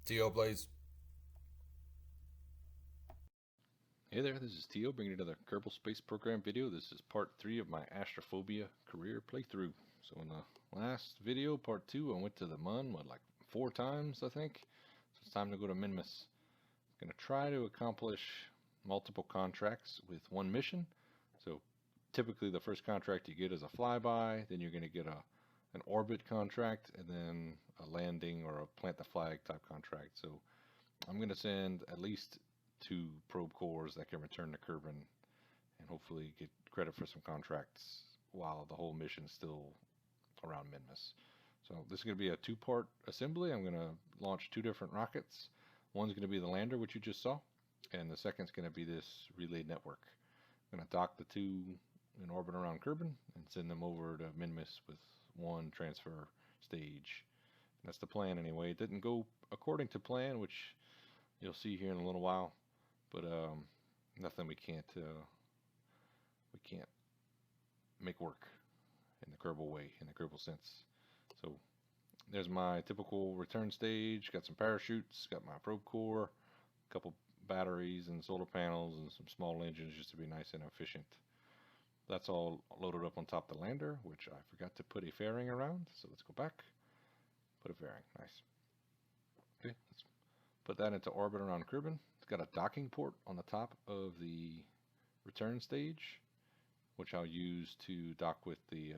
Tio Blaze. Hey there, this is Tio bringing another Kerbal Space Program video. This is part 3 of my Astrophobia Career playthrough. So in the last video, part 2, I went to the Mun, like 4 times, I think. So it's time to go to Minmus. I'm going to try to accomplish multiple contracts with one mission. So typically the first contract you get is a flyby, then you're going to get an orbit contract, and then a landing or a plant the flag type contract. So I'm going to send at least 2 probe cores that can return to Kerbin and hopefully get credit for some contracts while the whole mission's still around Minmus. So this is going to be a 2-part assembly. I'm going to launch 2 different rockets. One's going to be the lander, which you just saw, and the second's going to be this relay network. I'm going to dock the 2 in orbit around Kerbin and send them over to Minmus with 1 transfer stage. And that's the plan anyway. It didn't go according to plan, which you'll see here in a little while, but nothing we can't make work in the Kerbal way, in the Kerbal sense. So there's my typical return stage. Got some parachutes, got my probe core, a couple batteries and solar panels, and some small engines just to be nice and efficient. That's all loaded up on top of the lander, which I forgot to put a fairing around. So let's go back, put a fairing. Nice. Okay, let's put that into orbit around Kerbin. It's got a docking port on the top of the return stage, which I'll use to dock with the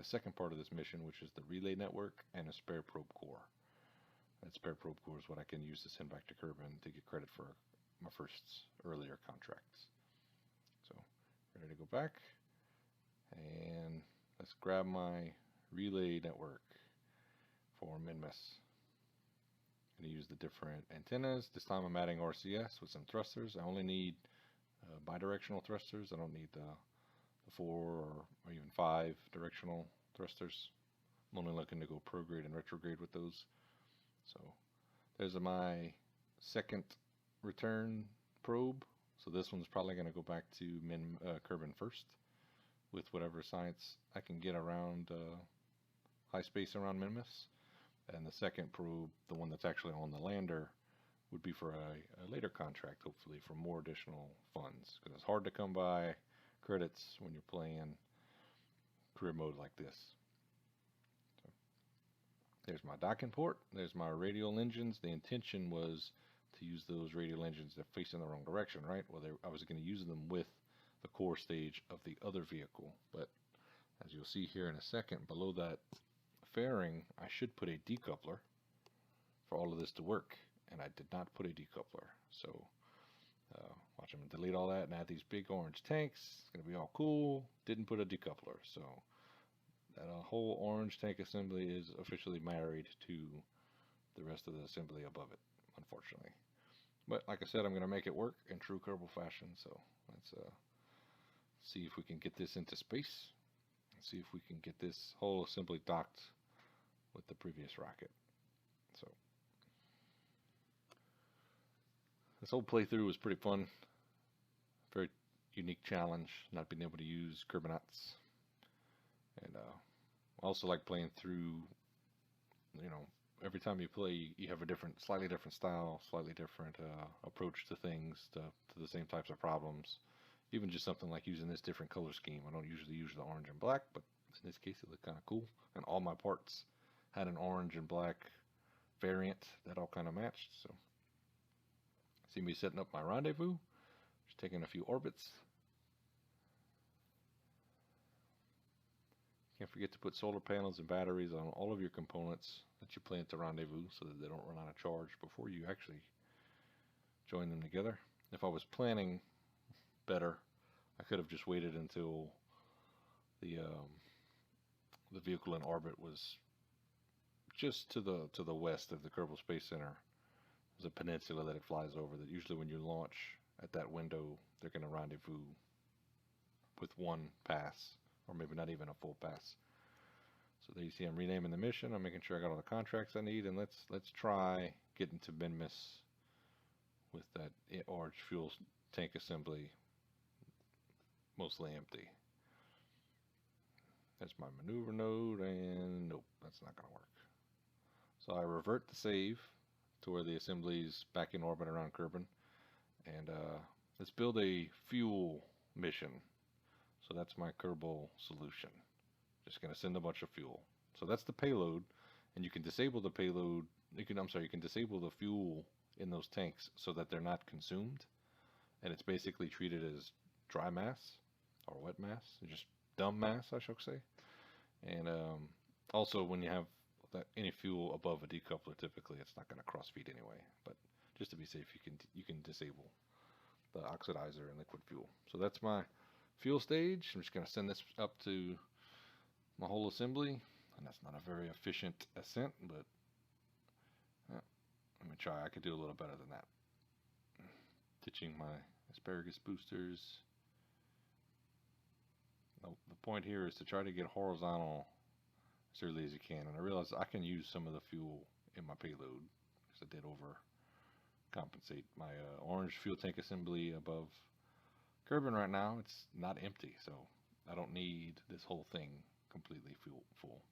second part of this mission, which is the relay network and a spare probe core. That spare probe core is what I can use to send back to Kerbin to get credit for my first earlier contracts. So ready to go back, and let's grab my relay network for Minmus. I'm going to use the different antennas. This time I'm adding RCS with some thrusters. I only need bidirectional thrusters. I don't need the 4 or even 5 directional thrusters. I'm only looking to go prograde and retrograde with those. So there's my second return probe. So this one's probably going to go back to Kerbin first with whatever science I can get around high space around Minmus. And the second probe, the one that's actually on the lander, would be for a later contract, hopefully, for more additional funds. Because it's hard to come by credits when you're playing career mode like this. So there's my docking port. There's my radial engines. The intention was to use those radial engines that face in the wrong direction, right? Well, I was going to use them with the core stage of the other vehicle. But as you'll see here in a second, below that fairing, I should put a decoupler for all of this to work, and I did not put a decoupler. So watch them delete all that and add these big orange tanks. It's going to be all cool. Didn't put a decoupler, so that whole orange tank assembly is officially married to the rest of the assembly above it, unfortunately. But like I said, I'm going to make it work in true Kerbal fashion, so let's see if we can get this into space. See if we can get this whole assembly docked with the previous rocket. So this whole playthrough was pretty fun. Very unique challenge, not being able to use Kerbinauts. And I also like playing through, every time you play, you have a slightly different style, slightly different approach to things, to the same types of problems. Even just something like using this different color scheme. I don't usually use the orange and black, but in this case it looked kind of cool. And all my parts had an orange and black variant that all kind of matched. So see me setting up my rendezvous. Just taking a few orbits. Can't forget to put solar panels and batteries on all of your components that you plan to rendezvous so that they don't run out of charge before you actually join them together. If I was planning better, I could have just waited until the vehicle in orbit was just to the west of the Kerbal Space Center. There's a peninsula that it flies over that usually when you launch at that window, they're going to rendezvous with 1 pass, or maybe not even a full pass. So there you see I'm renaming the mission. I'm making sure I got all the contracts I need, and let's try getting to Minmus with that orange fuel tank assembly mostly empty. That's my maneuver node, and nope, that's not going to work. So I revert the save to where the assembly's back in orbit around Kerbin. And let's build a fuel mission. So that's my Kerbal solution. Just gonna send a bunch of fuel. So that's the payload, and you can disable the payload. You can disable the fuel in those tanks so that they're not consumed, and it's basically treated as dry mass or wet mass, just dumb mass, I should say. And also, when you have any fuel above a decoupler, typically it's not going to cross feed anyway. But just to be safe, you can disable the oxidizer and liquid fuel. So that's my fuel stage. I'm just going to send this up to my whole assembly, and that's not a very efficient ascent, but let me try. I could do a little better than that. Ditching my asparagus boosters. The point here is to try to get horizontal as early as you can, and I realize I can use some of the fuel in my payload because I did overcompensate. My orange fuel tank assembly above Kerbin right now, it's not empty, so I don't need this whole thing completely full.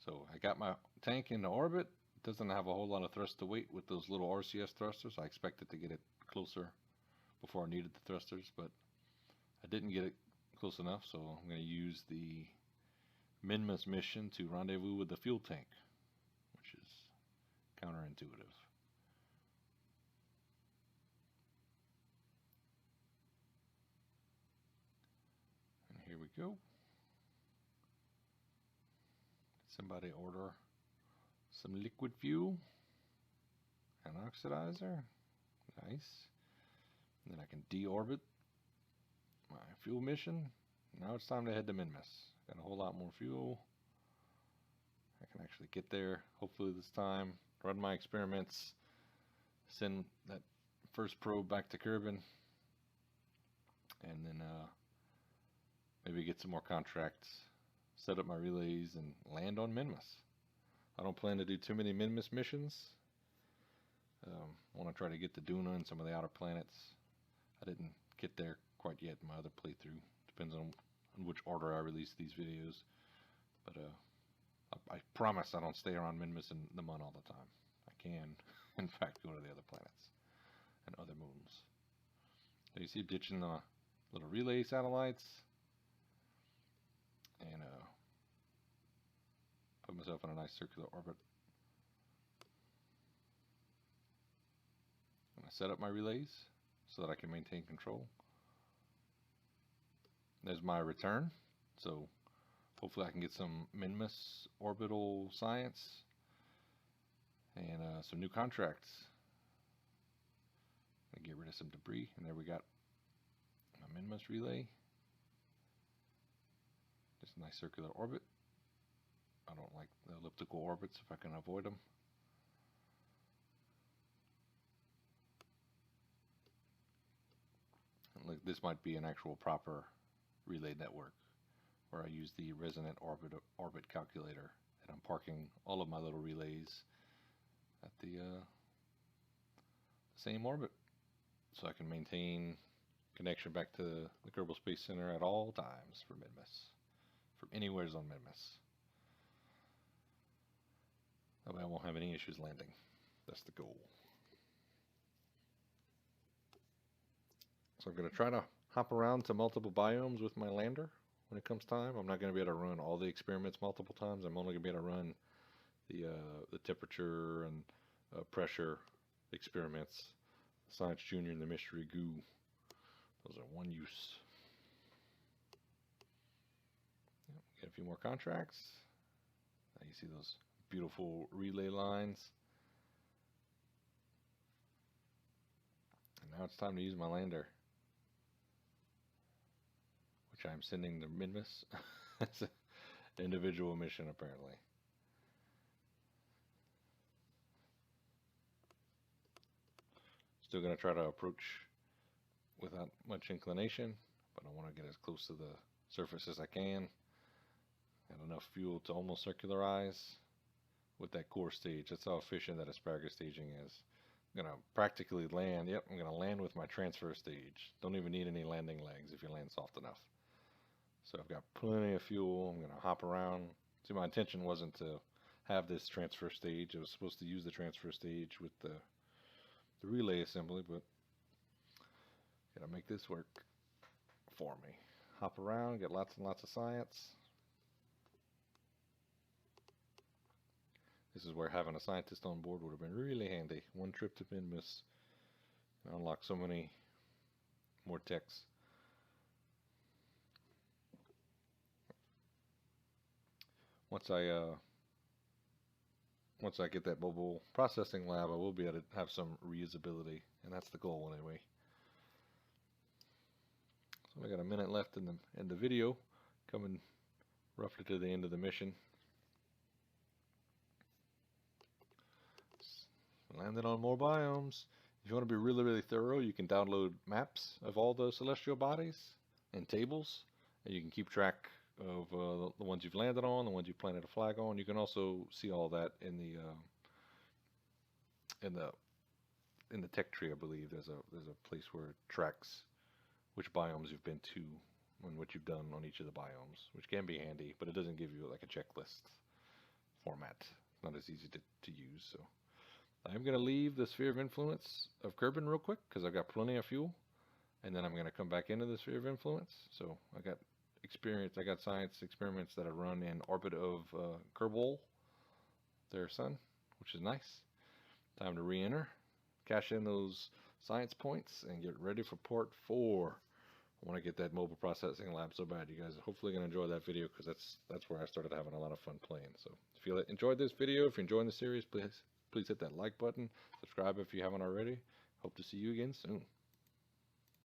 So I got my tank into orbit. It doesn't have a whole lot of thrust to weight with those little RCS thrusters. I expected to get it closer before I needed the thrusters, but I didn't get it close enough, so I'm going to use the Minmus mission to rendezvous with the fuel tank, which is counterintuitive. And here we go. Somebody order some liquid fuel, an oxidizer, nice. And then I can deorbit my fuel mission. Now it's time to head to Minmus. Got a whole lot more fuel. I can actually get there, hopefully this time, run my experiments, send that first probe back to Kerbin, and then maybe get some more contracts, set up my relays, and land on Minmus. I don't plan to do too many Minmus missions. I want to try to get to Duna and some of the outer planets. I didn't get there quite yet in my other playthrough. Depends on which order I release these videos. But I promise I don't stay around Minmus and the Mun all the time. I can, in fact, go to the other planets and other moons. So you see, ditching the little relay satellites, and put myself in a nice circular orbit. And I set up my relays so that I can maintain control. There's my return, so hopefully I can get some Minmus orbital science and some new contracts. I get rid of some debris, and there we got my Minmus relay. Just a nice circular orbit. I don't like the elliptical orbits if I can avoid them. And look, this might be an actual proper relay network where I use the resonant orbit calculator, and I'm parking all of my little relays at the same orbit, so I can maintain connection back to the Kerbal Space Center at all times for Minmus, from anywheres on Minmus. That way I won't have any issues landing. That's the goal. So I'm going to try to hop around to multiple biomes with my lander when it comes time. I'm not going to be able to run all the experiments multiple times. I'm only going to be able to run the temperature and pressure experiments. Science Junior and the Mystery Goo. Those are one use. Get a few more contracts. Now you see those beautiful relay lines. And now it's time to use my lander, which I'm sending to Minmus. It's an individual mission, apparently. Still going to try to approach without much inclination, but I want to get as close to the surface as I can. Got enough fuel to almost circularize with that core stage. That's how efficient that asparagus staging is. I'm going to practically land. Yep, I'm going to land with my transfer stage. Don't even need any landing legs if you land soft enough. So I've got plenty of fuel. I'm going to hop around. See, my intention wasn't to have this transfer stage. I was supposed to use the transfer stage with the relay assembly, but gotta make this work for me. Hop around, get lots and lots of science. This is where having a scientist on board would have been really handy. One trip to Minmus and unlock so many more techs. Once I get that mobile processing lab, I will be able to have some reusability, and that's the goal anyway. So I got a minute left in the video, coming roughly to the end of the mission. Landed on more biomes. If you want to be really, really thorough, you can download maps of all the celestial bodies and tables, and you can keep track of the ones you've landed on, the ones you've planted a flag on. You can also see all that in the tech tree. I believe there's a place where it tracks which biomes you've been to and what you've done on each of the biomes, which can be handy, but it doesn't give you like a checklist format. It's not as easy to use. So I'm going to leave the sphere of influence of Kerbin real quick because I've got plenty of fuel, and then I'm going to come back into the sphere of influence. So I got science experiments that I run in orbit of Kerbal, their sun, which is nice. Time to re-enter, cash in those science points, and get ready for part 4. I want to get that mobile processing lab so bad. You guys are hopefully going to enjoy that video because that's where I started having a lot of fun playing. So if you enjoyed this video, if you're enjoying the series, please hit that like button. Subscribe if you haven't already. Hope to see you again soon.